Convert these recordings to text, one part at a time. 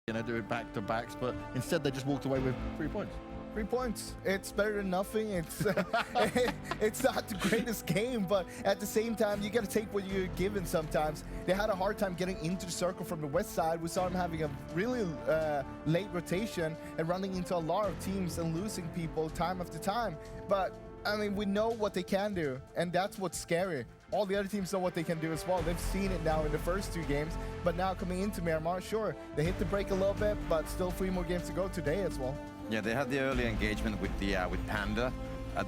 do it back-to-backs, but instead they just walked away with 3 points. 3 points. It's better than nothing. It's it's not the greatest game, but at the same time, you got to take what you're given sometimes. They had a hard time getting into the circle from the west side. We saw them having a really late rotation and running into a lot of teams and losing people time after time. But, I mean, we know what they can do, and that's what's scary. All the other teams know what they can do as well. They've seen it now in the first 2 games, but now coming into Miramar, sure, they hit the break a little bit, but still 3 more games to go today as well. Yeah, they had the early engagement with the with Panda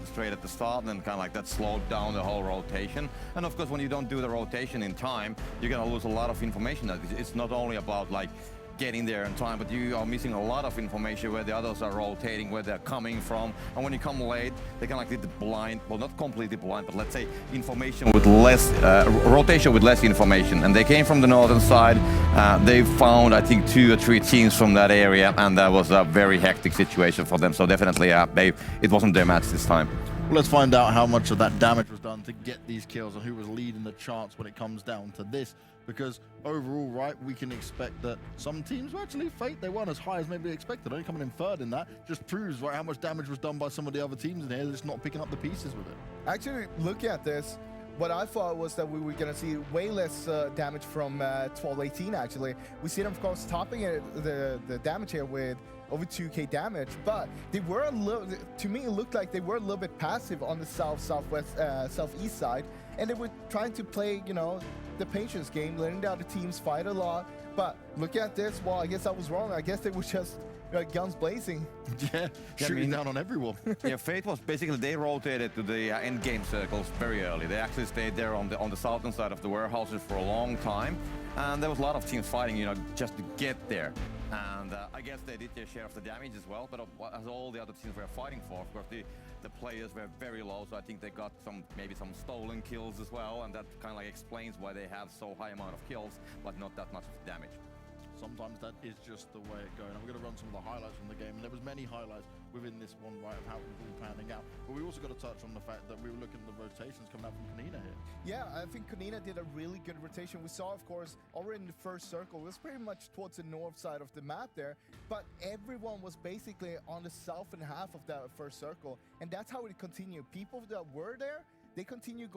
straight at the start, and kind of like that slowed down the whole rotation. And of course, when you don't do the rotation in time, you're gonna lose a lot of information. It's not only about like getting there in time, but you are missing a lot of information where the others are rotating, where they're coming from. And when you come late, they can like the blind, well, not completely blind, but let's say information with less, rotation with less information. And they came from the northern side. They found, I think, 2 or 3 teams from that area, and that was a very hectic situation for them. So definitely, it wasn't their match this time. Well, let's find out how much of that damage was done to get these kills and who was leading the charts when it comes down to this. Because overall, right, we can expect that some teams were actually Fate. They weren't as high as maybe expected. Only coming in 3rd in that just proves right how much damage was done by some of the other teams in here. They're just not picking up the pieces with it. Actually, looking at this, what I thought was that we were going to see way less damage from 12-18, actually. We see them, of course, topping the damage here with over 2k damage, but they were a little, to me, it looked like they were a little bit passive on the southeast side, and they were trying to play, you know, the patience game, letting the other teams fight a lot. But look at this, well, I guess I was wrong. I guess they were just guns blazing. Yeah, shooting down on everyone. Yeah, Fate was basically, they rotated to the end game circles very early. They actually stayed there on the southern side of the warehouses for a long time, and there was a lot of teams fighting, you know, just to get there. And I guess they did their share of the damage as well, but as all the other teams were fighting for, of course, the players were very low, so I think they got maybe some stolen kills as well, and that kind of like explains why they have so high amount of kills, but not that much of damage. Sometimes that is just the way it goes. And we're going to run some of the highlights from the game, and there was many highlights within this one, right, of how it was all panning out. But we also got to touch on the fact that we were looking at the rotations coming out from kine here. Yeah, I think kine did a really good rotation. We saw, of course, already in the first circle, it was pretty much towards the north side of the map there, but everyone was basically on the southern half of that first circle, and that's how it continued. People that were there, they continue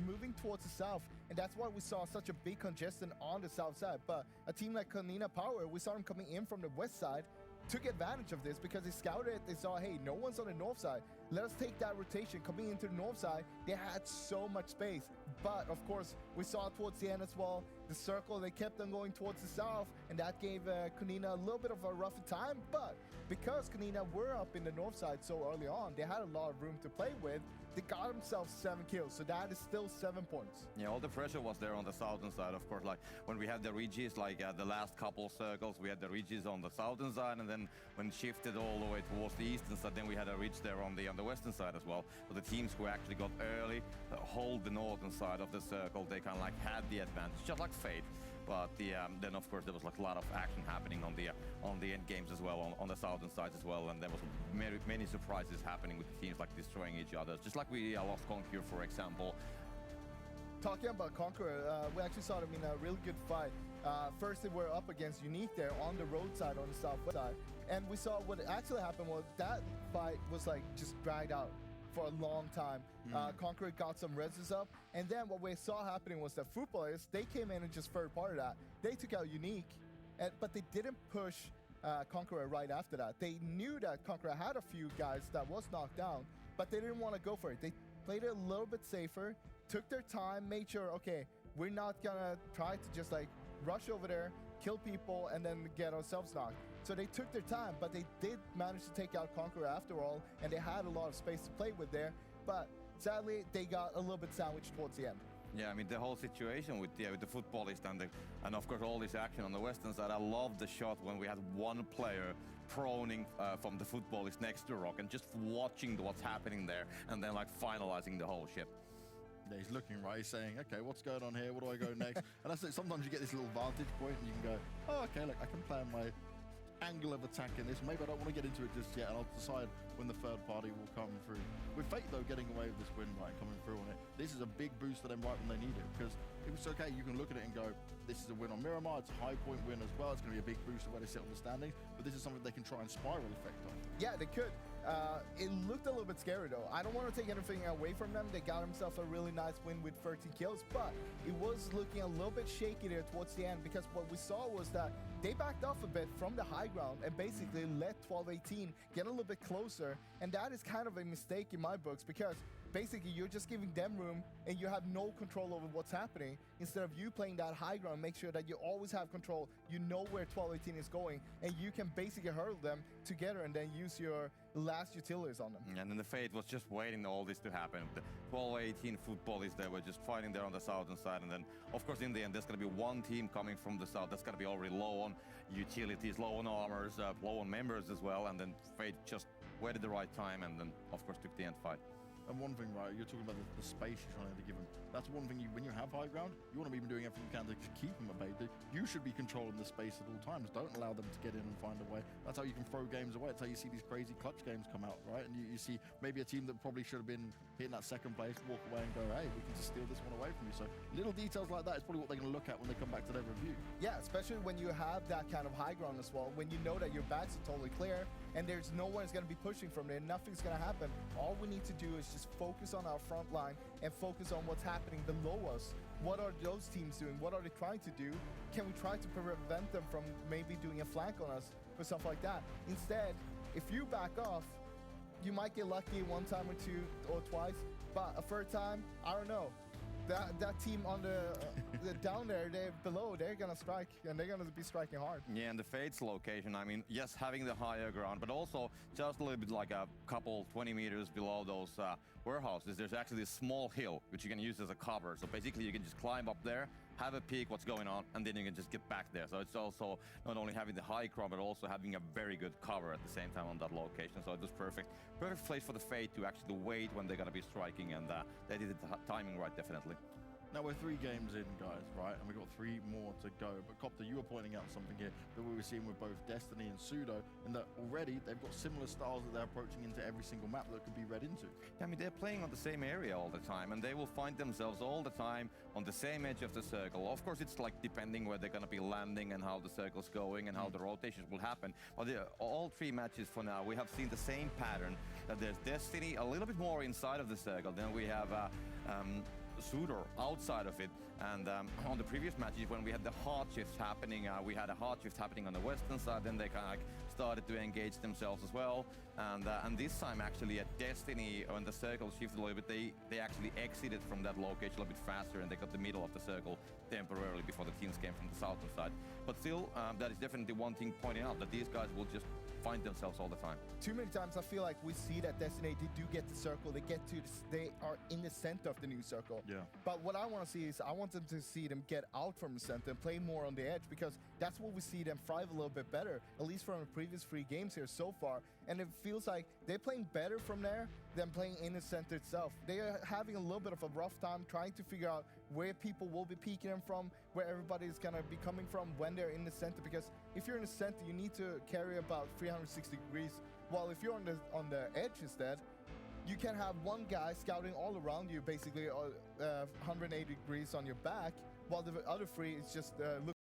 moving towards the south, and that's why we saw such a big congestion on the south side. But a team like kine Power, we saw them coming in from the west side, took advantage of this because they scouted it. They saw, hey, no one's on the north side. Let us take that rotation. Coming into the north side, they had so much space. But of course, we saw towards the end as well, the circle, they kept on going towards the south, and that gave kine a little bit of a rougher time. But because kine were up in the north side so early on, they had a lot of room to play with. They got themselves 7 kills, so that is still 7 points. Yeah, all the pressure was there on the southern side, of course. Like when we had the ridges, like the last couple circles, we had the ridges on the southern side, and then when it shifted all the way towards the eastern side, then we had a ridge there on the western side as well. So the teams who actually got early, hold the northern side of the circle, they kind of like had the advantage, just like Fate. But then of course there was like a lot of action happening on the end games as well, on the southern sides as well, and there was many surprises happening with the teams like destroying each other, just like we lost Conquer, for example. Talking about Conqueror, we actually saw them in a really good fight. First, they were up against Unique there on the road side, on the southwest side, and we saw what actually happened was that fight was like just dragged out for a long time. Conqueror got some reses up, and then what we saw happening was that footballers, they came in and just third part of that. They took out Unique, but they didn't push Conqueror right after that. They knew that Conqueror had a few guys that was knocked down, but they didn't want to go for it. They played it a little bit safer, took their time, made sure, okay, we're not gonna try to just like rush over there, kill people, and then get ourselves knocked. So they took their time, but they did manage to take out Conqueror after all, and they had a lot of space to play with there. But sadly, they got a little bit sandwiched towards the end. Yeah, I mean the whole situation with the footballist and of course all this action on the western side. I love the shot when we had one player proning from the footballist next to Rock and just watching what's happening there, and then like finalizing the whole shit. Yeah, he's looking right, he's saying, okay, what's going on here? What do I go next? And that's it. Sometimes you get this little vantage point and you can go, oh, okay, look, I can plan my angle of attacking this. Maybe I don't want to get into it just yet, and I'll decide when the third party will come through. With Fate, though, getting away with this win, right, coming through on it, this is a big boost to them right when they need it, because if it's okay, you can look at it and go, this is a win on Miramar, it's a high point win as well, it's going to be a big boost to where they sit on the standings, but this is something they can try and spiral effect on. Yeah, they could. It looked a little bit scary, though. I don't want to take anything away from them. They got themselves a really nice win with 13 kills, but it was looking a little bit shaky there towards the end, because what we saw was that they backed off a bit from the high ground and basically let 12-18 get a little bit closer, and that is kind of a mistake in my books, because basically you're just giving them room and you have no control over what's happening, instead of you playing that high ground. Make sure that you always have control, you know where 12-18 is going, and you can basically hurdle them together and then use your last utilities on them. And then the Fate was just waiting all this to happen. The 12-18 footballists, they were just fighting there on the southern side, and then of course in the end there's going to be one team coming from the south that's going to be already low on utilities, low on armors, low on members as well, and then Fate just waited the right time and then of course took the end fight. And one thing, right, you're talking about the space you're trying to give them. That's one thing, when you have high ground, you want to be doing everything you can to just keep them at bay. You should be controlling the space at all times. Don't allow them to get in and find a way. That's how you can throw games away. That's how you see these crazy clutch games come out, right? And you see maybe a team that probably should have been hitting that second place, walk away and go, hey, we can just steal this one away from you. So little details like that is probably what they're going to look at when they come back to their review. Yeah, especially when you have that kind of high ground as well, when you know that your backs are totally clear and there's no one's going to be pushing from there, nothing's going to happen. All we need to do is just focus on our front line and focus on what's happening below us. What are those teams doing? What are they trying to do? Can we try to prevent them from maybe doing a flank on us or stuff like that? Instead, if you back off, you might get lucky one time or two or twice, but a third time, I don't know. That team on the down there, they're below, they're gonna strike, and they're gonna be striking hard. Yeah, and the Fate's location, I mean, yes, having the higher ground, but also just a little bit like a couple 20 meters below those warehouses, there's actually a small hill which you can use as a cover. So basically you can just climb up there, have a peek what's going on, and then you can just get back there. So it's also not only having the high ground, but also having a very good cover at the same time on that location. So it was perfect place for the Fate to actually wait when they're gonna be striking, and they did the timing right, definitely. Now we're 3 games in, guys, right? And we've got 3 more to go. But Copter, you were pointing out something here that we were seeing with both Destiny and Pseudo, and that already they've got similar styles that they're approaching into every single map that could be read into. I mean, they're playing on the same area all the time, and they will find themselves all the time on the same edge of the circle. Of course, it's like depending where they're going to be landing and how the circle's going and how the rotations will happen. But all 3 matches for now, we have seen the same pattern, that there's Destiny a little bit more inside of the circle. Then we have Pseudo outside of it, and on the previous matches when we had the hard shifts happening, we had a hard shift happening on the western side, then they kind of like started to engage themselves as well, and this time actually at Destiny, when the circle shifted a little bit, they actually exited from that location a little bit faster, and they got the middle of the circle temporarily before the teams came from the southern side. But still, that is definitely one thing pointing out, that these guys will just find themselves all the time. Too many times I feel like we see that Destiny, they do get the circle, they are in the center of the new circle. Yeah. But what I want to see is, I want them to see them get out from the center and play more on the edge, because that's what we see them thrive a little bit better, at least from the previous 3 games here so far. And it feels like they're playing better from there than playing in the center itself. They are having a little bit of a rough time trying to figure out where people will be peeking them from, where everybody is going to be coming from when they're in the center, because if you're in the center, you need to carry about 360 degrees, while if you're on the edge instead, you can have one guy scouting all around you, basically 180 degrees on your back, while the other 3 is just looking